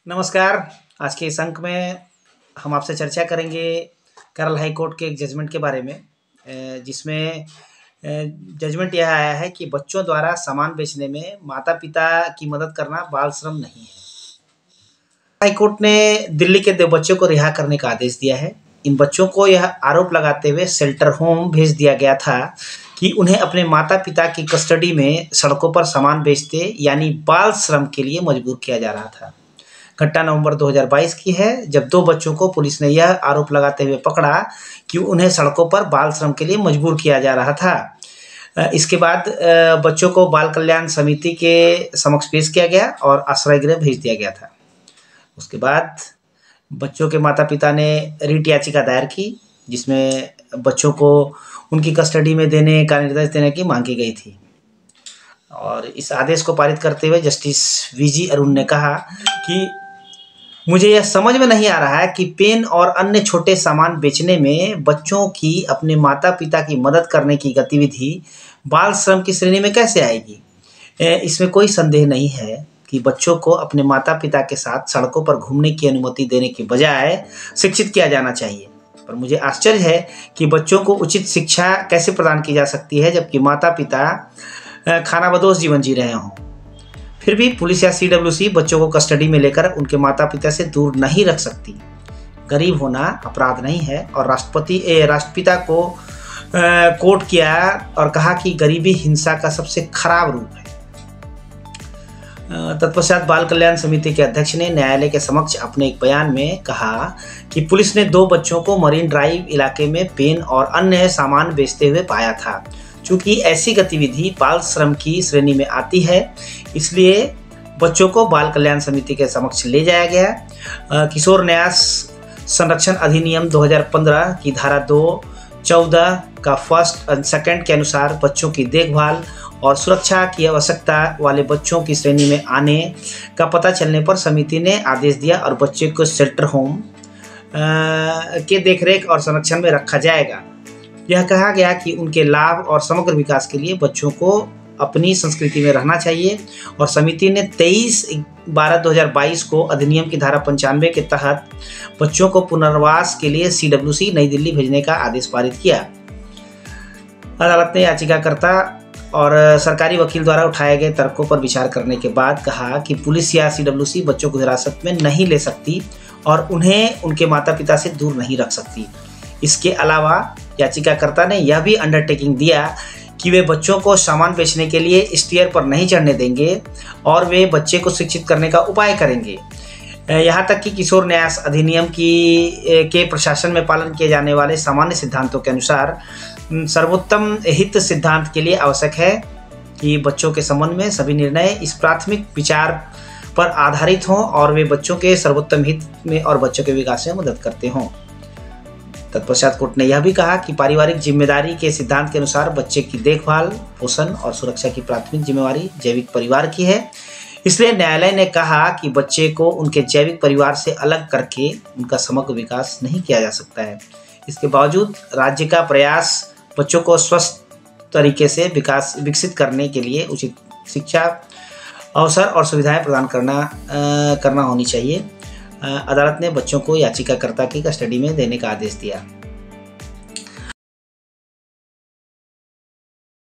नमस्कार। आज के इस अंक में हम आपसे चर्चा करेंगे केरल हाई कोर्ट के एक जजमेंट के बारे में, जिसमें जजमेंट यह आया है कि बच्चों द्वारा सामान बेचने में माता-पिता की मदद करना बाल श्रम नहीं है। हाई कोर्ट ने दिल्ली के 2 बच्चों को रिहा करने का आदेश दिया है। इन बच्चों को यह आरोप लगाते हुए शेल्टर होम भेज दिया गया था कि उन्हें अपने माता-पिता की कस्टडी में सड़कों पर सामान बेचते यानी बाल श्रम के लिए मजबूर किया जा रहा था। घटना नवंबर 2022 की है, जब 2 बच्चों को पुलिस ने यह आरोप लगाते हुए पकड़ा कि उन्हें सड़कों पर बाल श्रम के लिए मजबूर किया जा रहा था। इसके बाद बच्चों को बाल कल्याण समिति के समक्ष पेश किया गया और आश्रय गृह भेज दिया गया था। उसके बाद बच्चों के माता-पिता ने रिट याचिका दायर की, जिसमें बच्चों को उनकी कस्टडी में देने का निर्देश देने की मांग की गई थी। और इस आदेश को पारित करते हुए जस्टिस वीजी अरुण ने कहा कि मुझे यह समझ में नहीं आ रहा है कि पेन और अन्य छोटे सामान बेचने में बच्चों की अपने माता-पिता की मदद करने की गतिविधि बाल श्रम की श्रेणी में कैसे आएगी। इसमें कोई संदेह नहीं है कि बच्चों को अपने माता-पिता के साथ सड़कों पर घूमने की अनुमति देने के बजाय शिक्षित किया जाना चाहिए। पर मुझे आश्चर्य है कि बच्चों को उचित शिक्षा कैसे प्रदान की जा सकती है जबकि माता-पिता खानाबदोश जीवन जी रहे हों। फिर भी पुलिस या सीडब्ल्यूसी बच्चों को कस्टडी में लेकर उनके माता-पिता से दूर नहीं रख सकती। गरीब होना अपराध नहीं है और राष्ट्रपिता को कोट किया और कहा कि गरीबी हिंसा का सबसे खराब रूप है। तत्पश्चात बाल कल्याण समिति के अध्यक्ष ने न्यायालय के समक्ष अपने एक बयान में कहा कि पुलिस ने 2 बच्चों को मरीन ड्राइव इलाके में पेन और अन्य सामान बेचते हुए पाया था। चूँकि ऐसी गतिविधि बाल श्रम की श्रेणी में आती है, इसलिए बच्चों को बाल कल्याण समिति के समक्ष ले जाया गया। किशोर न्यास संरक्षण अधिनियम 2015 की धारा 2(14) का फर्स्ट और सेकंड के अनुसार बच्चों की देखभाल और सुरक्षा की आवश्यकता वाले बच्चों की श्रेणी में आने का पता चलने पर समिति ने आदेश दिया और बच्चे को शेल्टर होम के देखरेख और संरक्षण में रखा जाएगा। यह कहा गया कि उनके लाभ और समग्र विकास के लिए बच्चों को अपनी संस्कृति में रहना चाहिए और समिति ने 23/12/2022 को अधिनियम की धारा 95 के तहत बच्चों को पुनर्वास के लिए सीडब्ल्यूसी नई दिल्ली भेजने का आदेश पारित किया। अदालत ने याचिकाकर्ता और सरकारी वकील द्वारा उठाए गए तर्कों पर विचार करने के बाद कहा कि पुलिस या सीडब्ल्यूसी बच्चों को हिरासत में नहीं ले सकती और उन्हें उनके माता-पिता से दूर नहीं रख सकती। इसके अलावा याचिकाकर्ता ने यह भी अंडरटेकिंग दिया कि वे बच्चों को सामान बेचने के लिए स्टेयर पर नहीं चढ़ने देंगे और वे बच्चे को शिक्षित करने का उपाय करेंगे। यहाँ तक कि किशोर न्यास अधिनियम के प्रशासन में पालन किए जाने वाले सामान्य सिद्धांतों के अनुसार सर्वोत्तम हित सिद्धांत के लिए आवश्यक है कि बच्चों के संबंध में सभी निर्णय इस प्राथमिक विचार पर आधारित हों और वे बच्चों के सर्वोत्तम हित में और बच्चों के विकास में मदद करते हों। तत्पश्चात कोर्ट ने यह भी कहा कि पारिवारिक जिम्मेदारी के सिद्धांत के अनुसार बच्चे की देखभाल, पोषण और सुरक्षा की प्राथमिक जिम्मेवारी जैविक परिवार की है। इसलिए न्यायालय ने कहा कि बच्चे को उनके जैविक परिवार से अलग करके उनका समग्र विकास नहीं किया जा सकता है। इसके बावजूद राज्य का प्रयास बच्चों को स्वस्थ तरीके से विकसित करने के लिए उचित शिक्षा, अवसर और सुविधाएं प्रदान करना होनी चाहिए। अदालत ने बच्चों को याचिकाकर्ता की कस्टडी में देने का आदेश दिया।